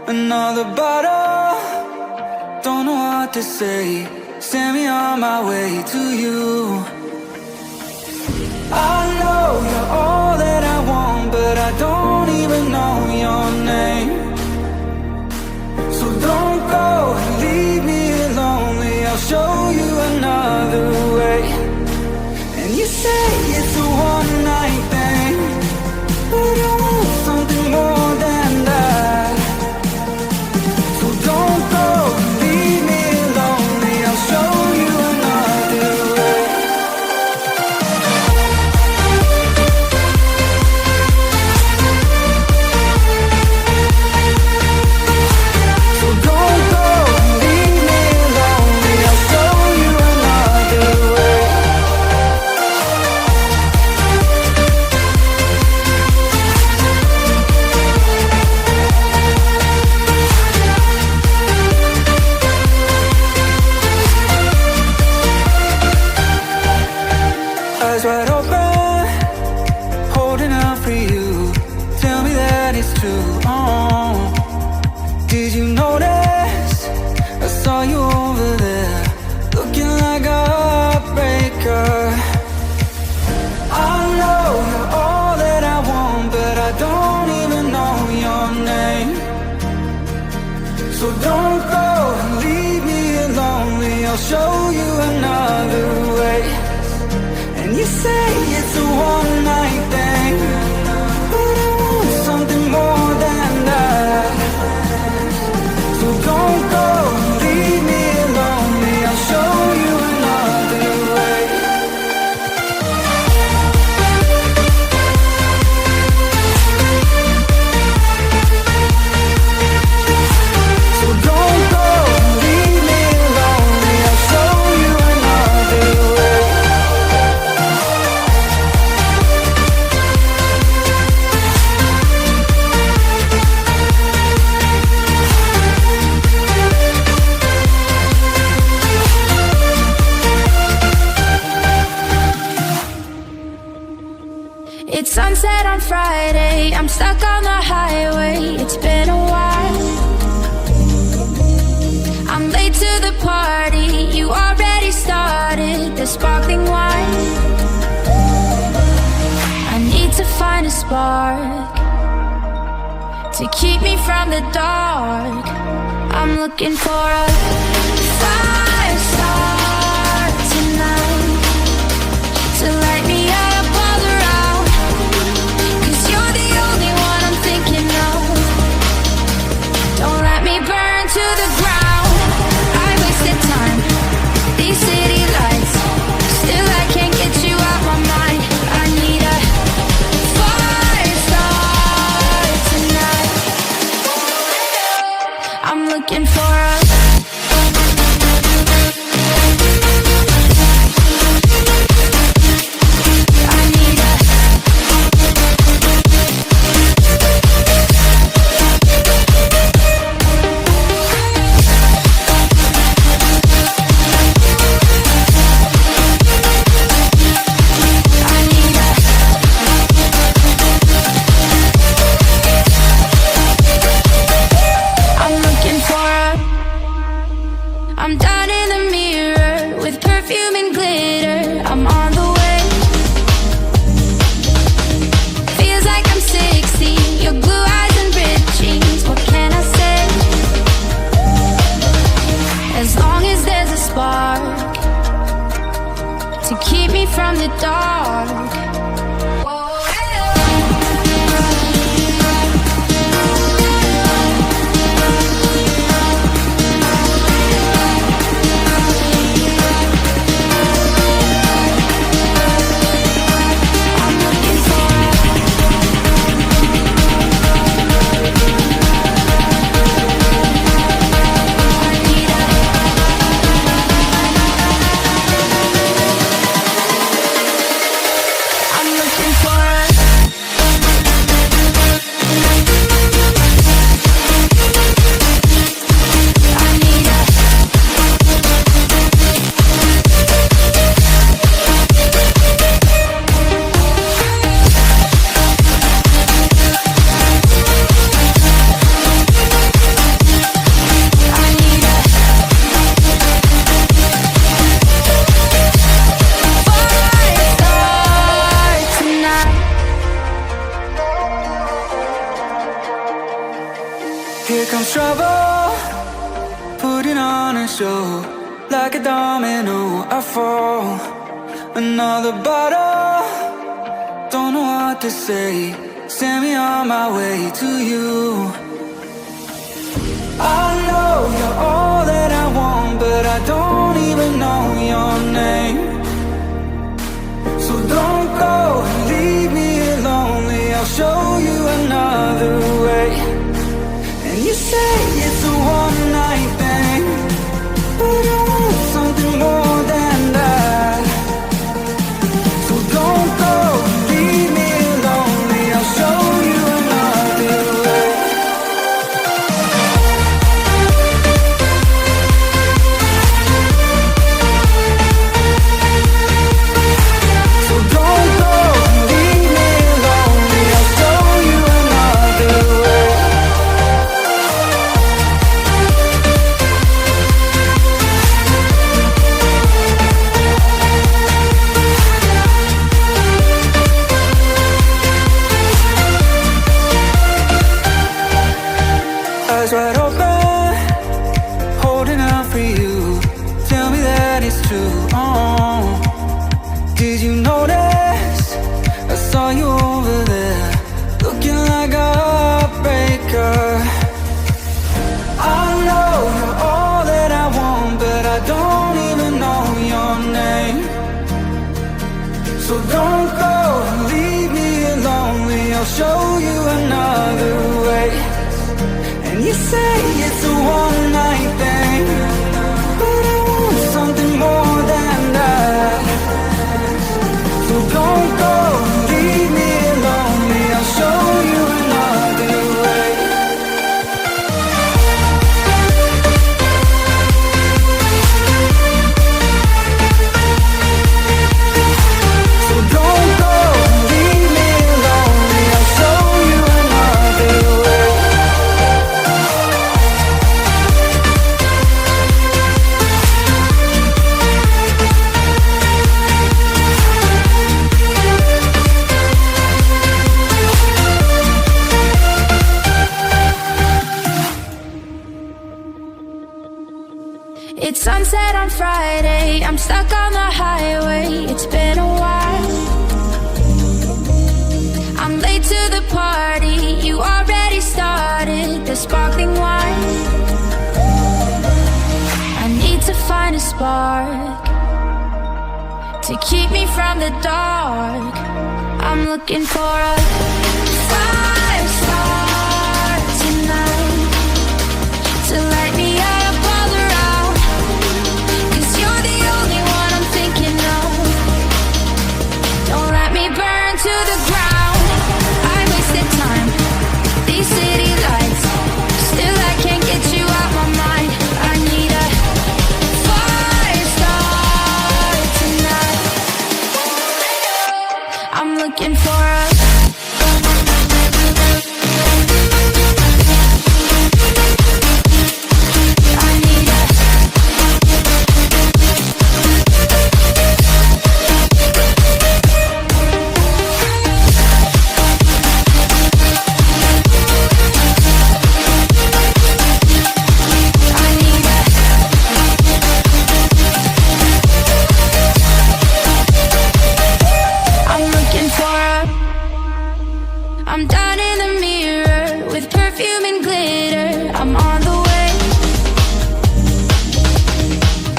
Another bottle, don't know what to say. Send me on my way to you. I know you're all that I want, but I don't even know your name. So don't go and leave me lonely. I'll show you another way. And you say it's a one-night thing, but I want something more than that. So don't go and leave me lonely. I'll show you another way. So don't go and leave me lonely. I'll show you another way. Eyes wide open, holding out for you. Tell me that it's true. Oh, did you notice? I saw you over there, looking like a heartbreaker. I know you're all that I want, but I don't even know your name. So don't go and leave me lonely. I'll show you another way. And you say it's a one-night thing, but I want something more than that. So don't go and leave me lonely. I'll show you another way. So don't go and leave me lonely. I'll show you another way. It's sunset on Friday, I'm stuck on the highway. It's been a while. I'm late to the party, you already started the sparkling wine. I need to find a spark to keep me from the dark. I'm looking for a fire star tonight to light me up all around. 'Cause you're the only one I'm thinking of. Don't let me burn to the ground. I wasted time, these city lights, still I can't get you out my mind. I need a fire star tonight. I'm looking for a I'm down in the mirror with perfume and glitter. I'm on the way. Feels like I'm 16, your blue eyes and ripped jeans. What can I say? As long as there's a spark to keep me from the dark. Here comes trouble, putting on a show. Like a domino, I fall. Another bottle, don't know what to say. Send me on my way to you. I know you're all that I want, but I don't even know your name. So don't go and leave me lonely. I'll show you another way. And you say it's a one-night thing, but I want something more than that. So don't go and leave me lonely. I'll show you another way. So don't go and leave me lonely. I'll show you another way. Eyes wide open, holding out for you. Tell me that it's true. Oh, did you notice? I saw you over there, looking like a heartbreaker. I know you're all that I want, but I don't even know your name. So don't go and leave me lonely. I'll show you another way. And you say it's a one-night thing, but I want something more than that. So don't go and leave me lonely. I'll show you another way. So don't go and leave me lonely. I'll show you another way. It's sunset on Friday, I'm stuck on the highway. It's been a while. I'm late to the party, you already started the sparkling wine. I need to find a spark to keep me from the dark. I'm looking for a fire star tonight to light me up all around. 'Cause you're the only one I'm thinking of. Don't let me burn to the ground. I wasted time, these city lights, still I can't get you out my mind. I need a fire star tonight. I'm looking for a I'm down in the mirror with perfume and glitter. I'm on the way.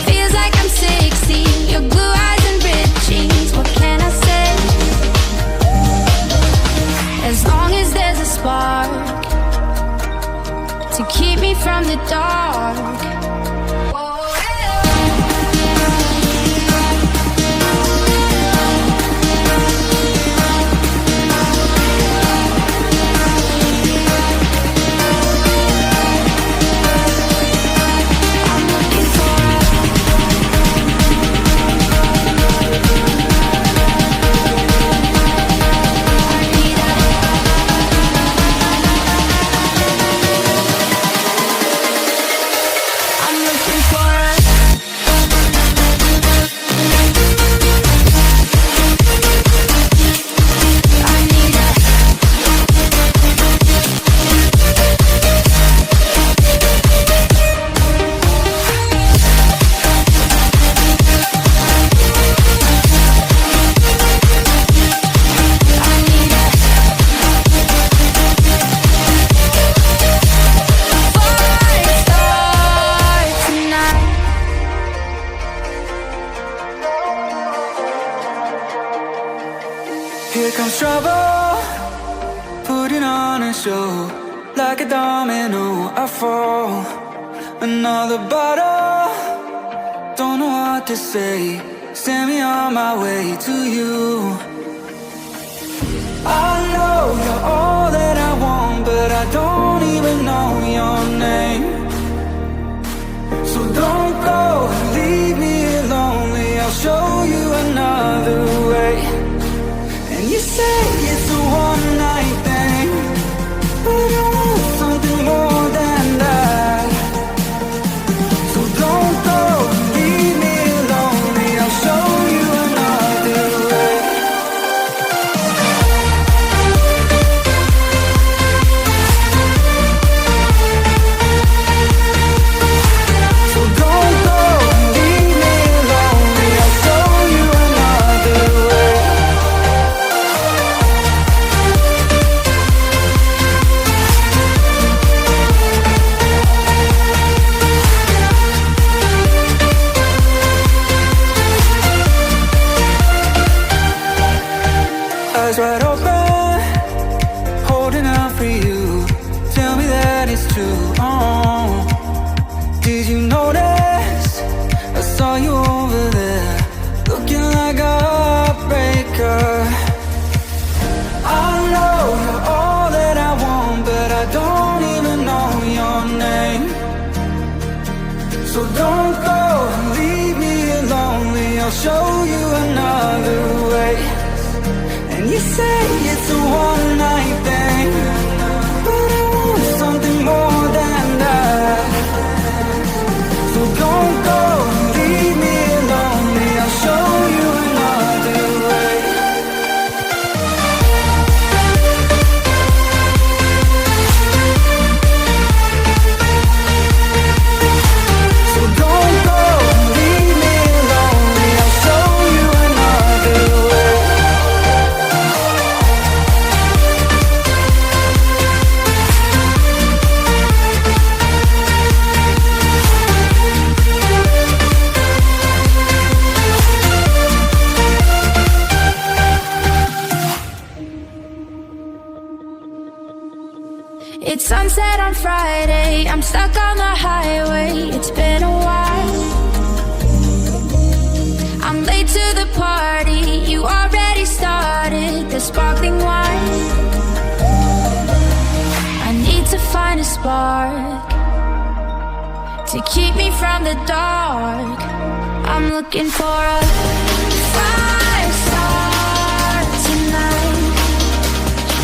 Feels like I'm 16. Your blue eyes and ripped jeans. What can I say? As long as there's a spark to keep me from the dark. I'm I fall. Another bottle, don't know what to say. Send me on my way to you. I know you're all that I want, but I don't even know your name. So don't go, leave me here lonely. I'll show you another way. And you say it's a one-night thing, but I want something more than that. So don't go, leave me here lonely. I'll show you another way. So don't go, leave me here lonely. I'll show you another way. Eyes wide open, holding out for you. Tell me that it's true. Oh, did you notice? I saw you over there, looking like a heartbreaker. I know you're all that I want, but I don't even know your name. So don't go, leave me here lonely. I'll show you another way. And you say it's a one-night thing, but I want something more than that. So don't go, leave me here lonely. I'll show you another way. So don't go, leave me here lonely. I'll show you another way. It's sunset on Friday, I'm stuck on the highway. It's been a while. I'm late to the party, you already started the sparkling wine. I need to find a spark to keep me from the dark. I'm looking for a fire start tonight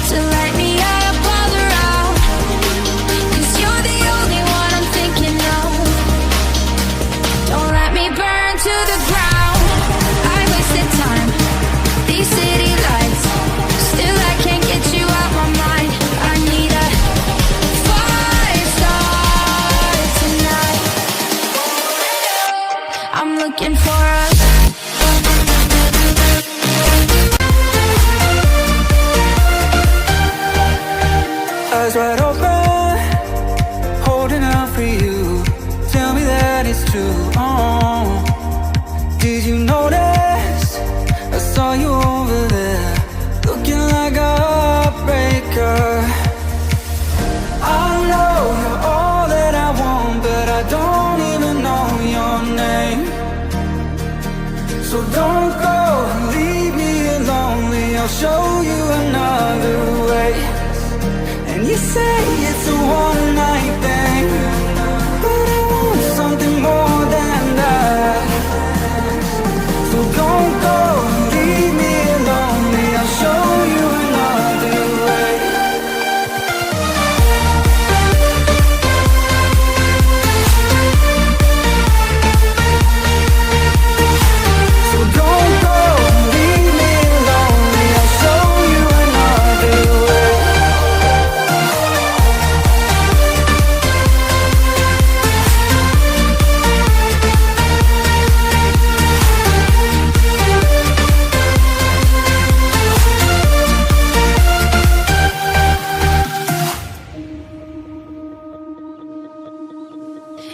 to light me up all around. 'Cause you're the only one I'm thinking of. Don't let me burn to the ground. I wasted time, these city lights, still I can't get you out my mind. I need a fire start tonight. I'm looking for a Eyes wide open, holding out for you. Tell me that it's true. Oh, did you notice? I saw you over there, looking like a heartbreaker. I know you're all that I want, but I don't even know your name. So don't go, leave me here lonely. I'll show you another way. And you say it's a one-night thing, but I want something more than that. So don't go, leave me here lonely. I'll show you another way. So don't go, leave me here lonely. I'll show you another way.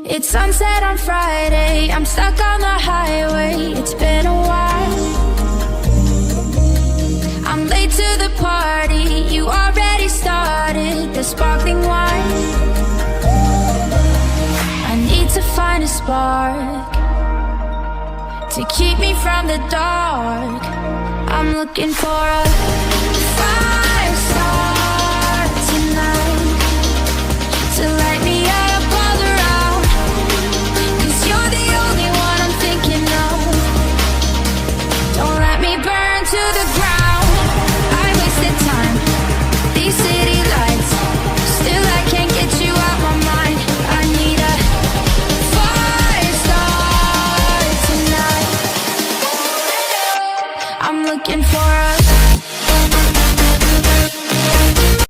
It's sunset on Friday, I'm stuck on the highway. It's been a while. I'm late to the party, you already started the sparkling wine. spark to keep me from the dark. I'm looking for a